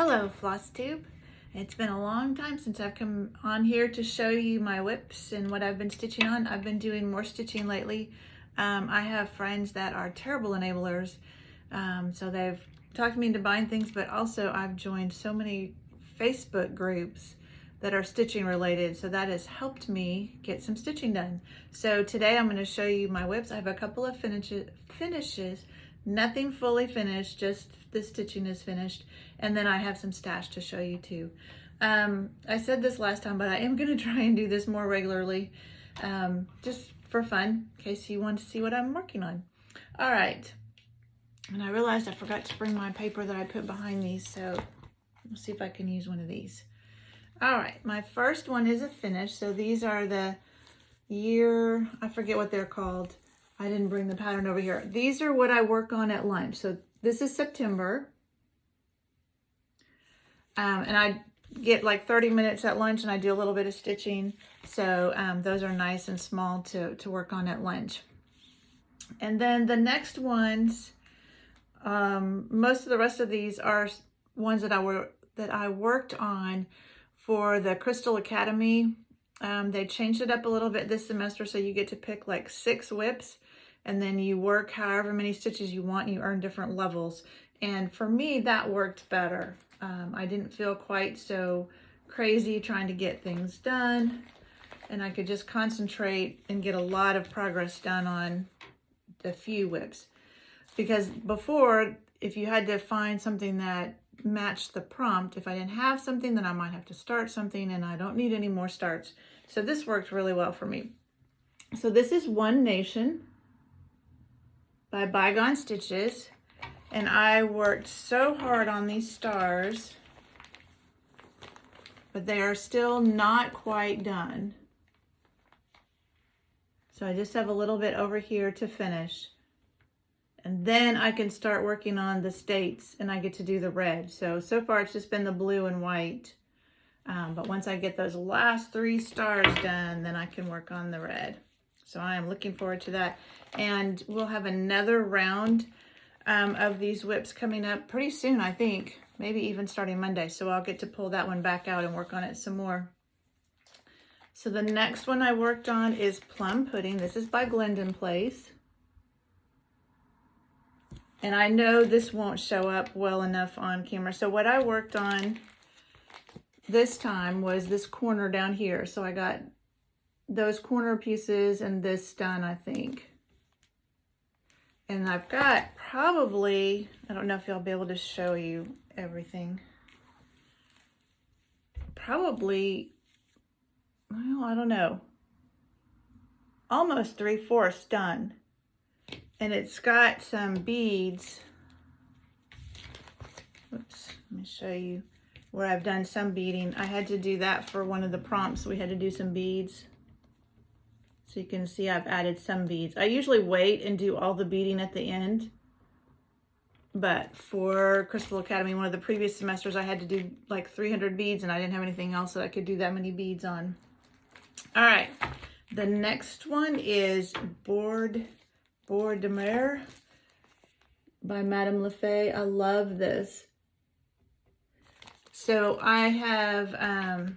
Hello, Flosstube. It's been a long time since I've come on here to show you my whips and what I've been stitching on. I've been doing more stitching lately. I have friends that are terrible enablers, so they've talked me into buying things, but also I've joined so many Facebook groups that are stitching related, so that has helped me get some stitching done. So today I'm going to show you my whips. I have a couple of finishes, nothing fully finished, just the stitching is finished, and then I have some stash to show you too. I said this last time, but I am going to try and do this more regularly, just for fun, in case you want to see what I'm working on. All right, and I realized I forgot to bring my paper that I put behind these, so we'll see if I can use one of these. All right, my first one is a finish. So these are the year, I forget what they're called. I didn't bring the pattern over here. These are what I work on at lunch. So this is September. And I get like 30 minutes at lunch and I do a little bit of stitching. So those are nice and small to work on at lunch. And then the next ones, most of the rest of these are ones that I worked on for the Crystal Academy. They changed it up a little bit this semester, so you get to pick like 6 whips, and then you work however many stitches you want, and you earn different levels. And for me, that worked better. I didn't feel quite so crazy trying to get things done, and I could just concentrate and get a lot of progress done on the few whips. Because before, if you had to find something that match the prompt, if I didn't have something, then I might have to start something, and I don't need any more starts. So this worked really well for me. So this is One Nation by Bygone Stitches, and I worked so hard on these stars, but they are still not quite done. So I just have a little bit over here to finish. And then I can start working on the states, and I get to do the red. So far it's just been the blue and white. But once I get those last 3 stars done, then I can work on the red. So I am looking forward to that. And we'll have another round of these whips coming up pretty soon, I think. Maybe even starting Monday. So I'll get to pull that one back out and work on it some more. So the next one I worked on is Plum Pudding. This is by Glendon Place. And I know this won't show up well enough on camera. So what I worked on this time was this corner down here. So I got those corner pieces and this done, I think. And I've got probably, I don't know if I'll be able to show you everything. Probably, well, I don't know. Almost 3/4 done. And it's got some beads. Oops, let me show you where I've done some beading. I had to do that for one of the prompts. We had to do some beads. So you can see I've added some beads. I usually wait and do all the beading at the end. But for Crystal Academy, one of the previous semesters, I had to do like 300 beads, and I didn't have anything else that I could do that many beads on. All right, the next one is Bord de Mer by Madame Lefay. I love this. So I have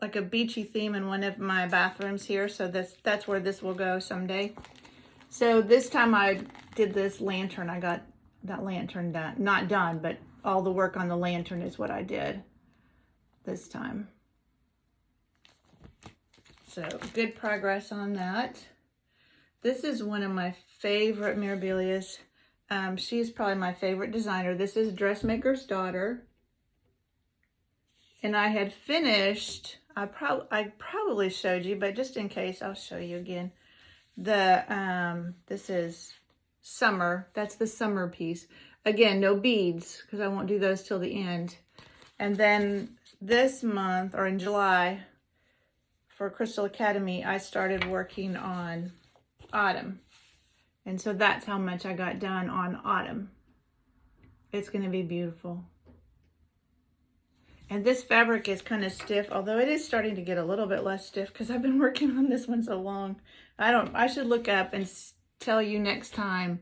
like a beachy theme in one of my bathrooms here, so that's where this will go someday. So this time I did this lantern. I got that lantern done, not done, but all the work on the lantern is what I did this time. So good progress on that. This is one of my favorite Mirabilias. She's probably my favorite designer. This is Dressmaker's Daughter. And I had finished, I probably showed you, but just in case, I'll show you again. This is Summer. That's the summer piece. Again, no beads, because I won't do those till the end. And then this month, or in July, for Crystal Academy, I started working on Autumn. And so that's how much I got done on Autumn. It's going to be beautiful. And this fabric is kind of stiff, although it is starting to get a little bit less stiff because I've been working on this one so long. I should look up and tell you next time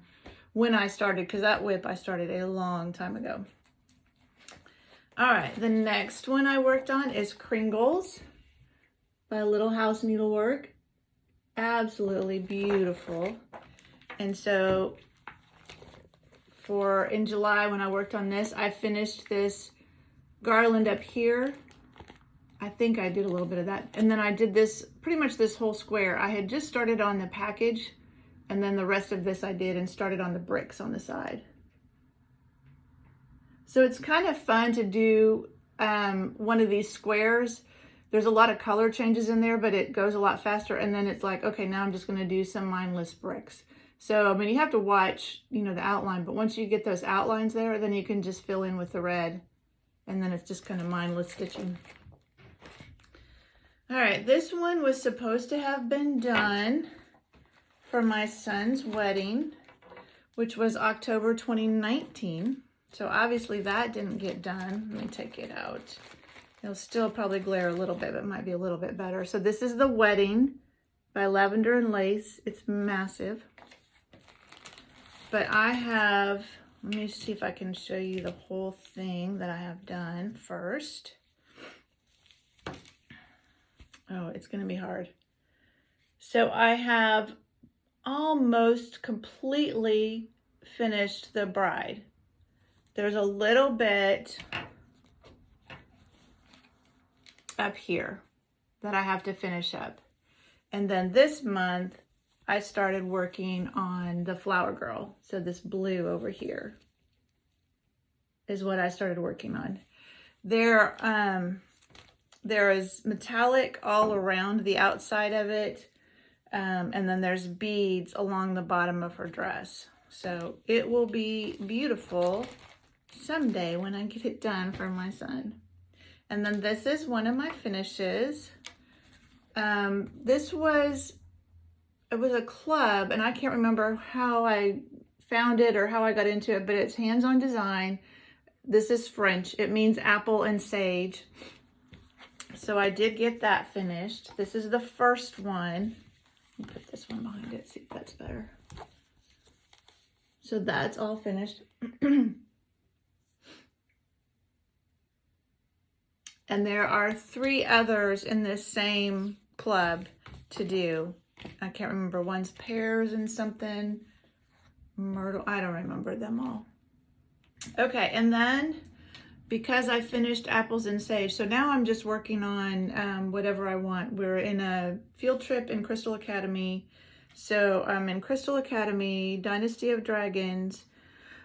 when I started, because that whip I started a long time ago. All right, the next one I worked on is Kringles by Little House Needlework. Absolutely beautiful. And so in July when I worked on this, I finished this garland up here. I think I did a little bit of that. And then I did this, pretty much this whole square. I had just started on the package, and then the rest of this I did and started on the bricks on the side. So it's kind of fun to do one of these squares. There's a lot of color changes in there, but it goes a lot faster. And then it's like, okay, now I'm just gonna do some mindless bricks. So, I mean, you have to watch, you know, the outline, but once you get those outlines there, then you can just fill in with the red. And then it's just kind of mindless stitching. All right, this one was supposed to have been done for my son's wedding, which was October 2019. So obviously that didn't get done. Let me take it out. It'll still probably glare a little bit, but it might be a little bit better. So this is The Wedding by Lavender and Lace. It's massive. But I have, let me see if I can show you the whole thing that I have done first. Oh, it's going to be hard. So I have almost completely finished the bride. There's a little bit up here that I have to finish up. And then this month, I started working on the flower girl. So this blue over here is what I started working on. There is metallic all around the outside of it. And then there's beads along the bottom of her dress. So it will be beautiful someday when I get it done for my son. And then this is one of my finishes. It was a club, and I can't remember how I found it or how I got into it, but it's hands-on design. This is French. It means apple and sage. So I did get that finished. This is the first one. Let me put this one behind it, see if that's better. So that's all finished. And there are 3 others in this same club to do. I can't remember. One's pears and something. Myrtle. I don't remember them all. Okay, and then because I finished apples and sage, so now I'm just working on whatever I want. We're in a field trip in Crystal Academy. So I'm in Crystal Academy, Dynasty of Dragons.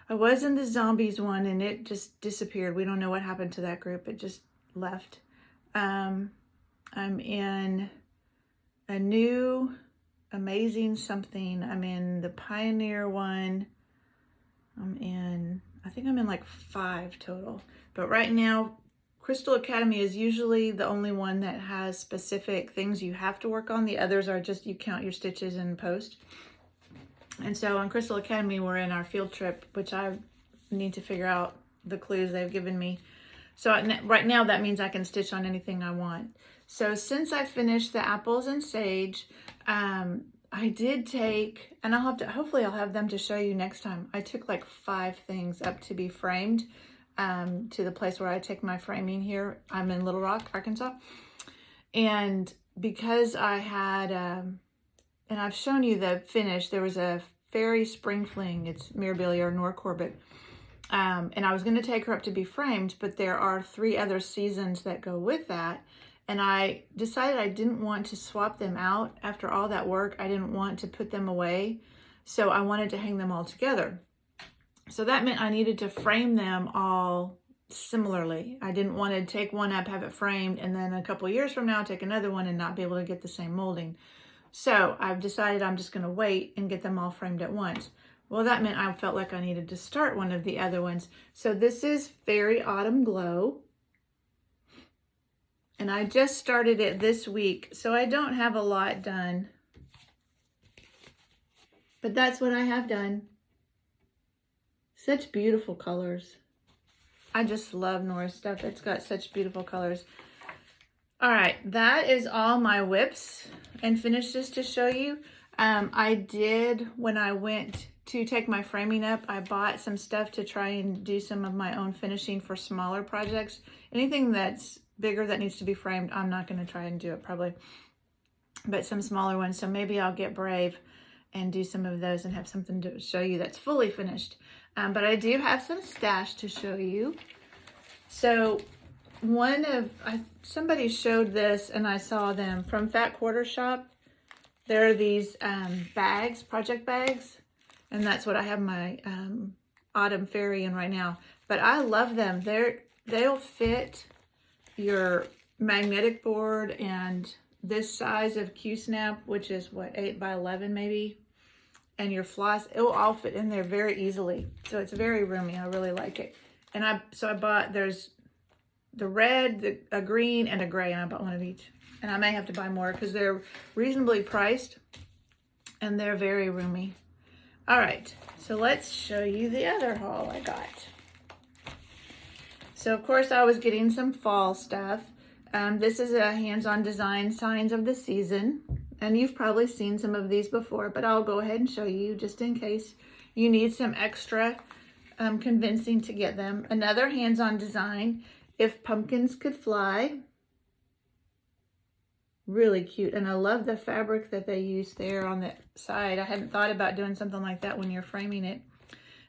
I was in the zombies one and it just disappeared. We don't know what happened to that group. It just left. I'm in a new amazing something. I'm in the Pioneer one. I think I'm in like 5 total. But right now, Crystal Academy is usually the only one that has specific things you have to work on. The others are just you count your stitches and post. And so on Crystal Academy, we're in our field trip, which I need to figure out the clues they've given me. So right now, that means I can stitch on anything I want. So since I finished the apples and sage, I did take, and hopefully I'll have them to show you next time. I took like 5 things up to be framed to the place where I take my framing here. I'm in Little Rock, Arkansas. And because I had, and I've shown you the finish, there was a fairy spring fling. It's Mirabilia or Nor Corbett. And I was going to take her up to be framed, but there are 3 other seasons that go with that. And I decided I didn't want to swap them out after all that work. I didn't want to put them away. So I wanted to hang them all together. So that meant I needed to frame them all similarly. I didn't want to take one up, have it framed, and then a couple years from now, take another one and not be able to get the same molding. So I've decided I'm just going to wait and get them all framed at once. Well, that meant I felt like I needed to start one of the other ones. So this is Fairy Autumn Glow. And I just started it this week, so I don't have a lot done. But that's what I have done. Such beautiful colors. I just love Nora's stuff. It's got such beautiful colors. All right, that is all my whips and finishes to show you. I did, when I went to take my framing up, I bought some stuff to try and do some of my own finishing for smaller projects. Anything that's bigger that needs to be framed, I'm not going to try and do it probably, but some smaller ones. So maybe I'll get brave and do some of those and have something to show you that's fully finished. But I do have some stash to show you. So somebody showed this and I saw them from Fat Quarter Shop. There are these bags, project bags, and that's what I have my Autumn Fairy in right now. But I love them. They'll fit your magnetic board and this size of Q-snap, which is what, 8 by 11 maybe, and your floss, it will all fit in there very easily. So it's very roomy. I really like it. And I bought, there's the red, a green, and a gray, and I bought one of each. And I may have to buy more because they're reasonably priced and they're very roomy. All right, so let's show you the other haul I got. So of course I was getting some fall stuff. This is a hands-on design, Signs of the Season. And you've probably seen some of these before, but I'll go ahead and show you just in case you need some extra convincing to get them. Another hands-on design, If Pumpkins Could Fly. Really cute. And I love the fabric that they use there on the side. I hadn't thought about doing something like that when you're framing it.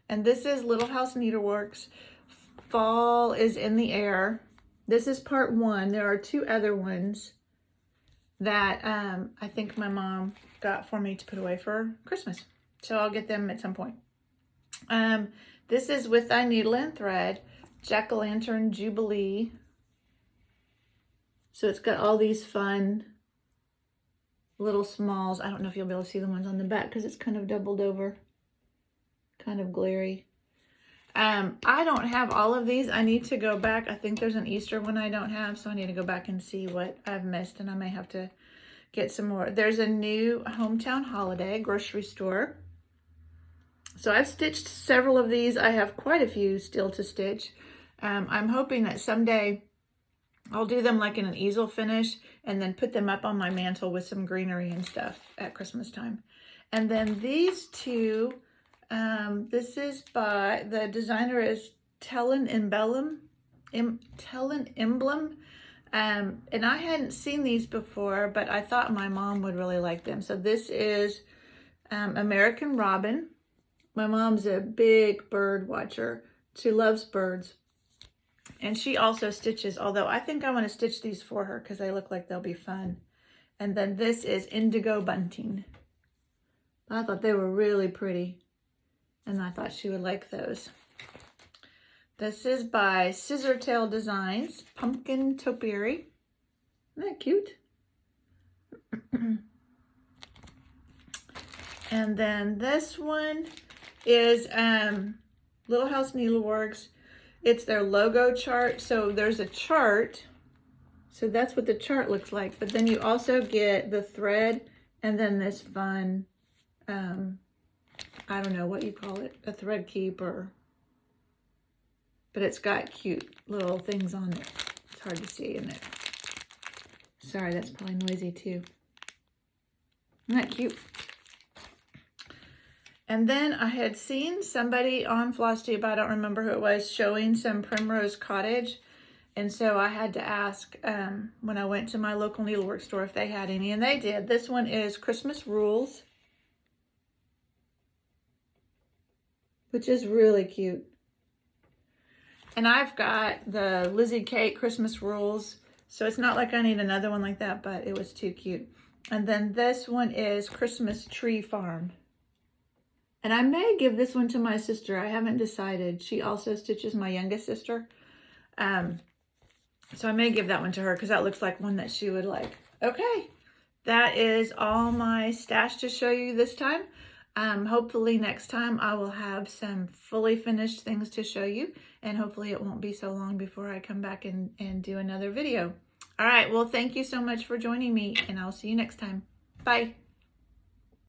And this is Little House Needleworks. Fall is in the air. This is part 1. There are 2 other ones that I think my mom got for me to put away for Christmas. So I'll get them at some point. This is With Thy Needle and Thread, Jack-o'-lantern Jubilee. So it's got all these fun little smalls. I don't know if you'll be able to see the ones on the back because it's kind of doubled over, kind of glary. I don't have all of these. I need to go back. I think there's an Easter one I don't have, so I need to go back and see what I've missed, and I may have to get some more. There's a new Hometown Holiday grocery store. So I've stitched several of these. I have quite a few still to stitch. I'm hoping that someday I'll do them like in an easel finish and then put them up on my mantle with some greenery and stuff at Christmas time. And then these 2, this is by, the designer is Tellin Emblem. And I hadn't seen these before, but I thought my mom would really like them. So this is American Robin. My mom's a big bird watcher. She loves birds. And she also stitches, although I think I want to stitch these for her because they look like they'll be fun. And then this is Indigo Bunting. I thought they were really pretty, and I thought she would like those. This is by Scissortail Designs, Pumpkin Topiary. Isn't that cute? And then this one is Little House Needleworks. It's their logo chart. So there's a chart. So that's what the chart looks like. But then you also get the thread and then this fun, I don't know what you call it, a thread keeper. But it's got cute little things on it. It's hard to see in it. Sorry, that's probably noisy too. Isn't that cute? And then I had seen somebody on Flosstube, I don't remember who it was, showing some Primrose Cottage. And so I had to ask when I went to my local needlework store if they had any, and they did. This one is Christmas Rules, which is really cute. And I've got the Lizzie Kate Christmas Rules, so it's not like I need another one like that, but it was too cute. And then this one is Christmas Tree Farm. And I may give this one to my sister. I haven't decided. She also stitches my youngest sister. So I may give that one to her because that looks like one that she would like. Okay, that is all my stash to show you this time. Hopefully next time I will have some fully finished things to show you, and hopefully it won't be so long before I come back and do another video. All right, well, thank you so much for joining me, and I'll see you next time. Bye.